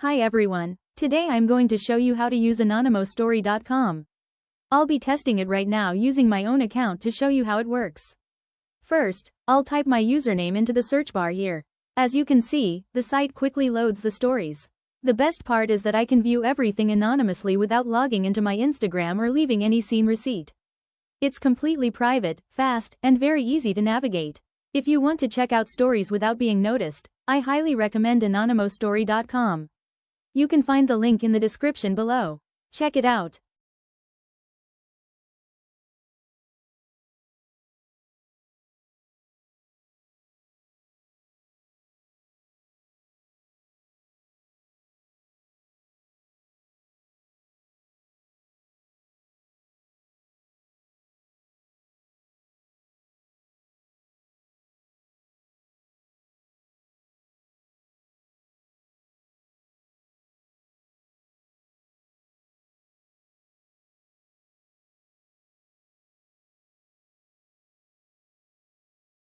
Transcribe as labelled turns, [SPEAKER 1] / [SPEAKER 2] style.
[SPEAKER 1] Hi everyone, today I'm going to show you how to use Anonimostory.com. I'll be testing it right now using my own account to show you how it works. First, I'll type my username into the search bar here. As you can see, the site quickly loads the stories. The best part is that I can view everything anonymously without logging into my Instagram or leaving any scene receipt. It's completely private, fast, and very easy to navigate. If you want to check out stories without being noticed, I highly recommend Anonimostory.com. You can find the link in the description below. Check it out.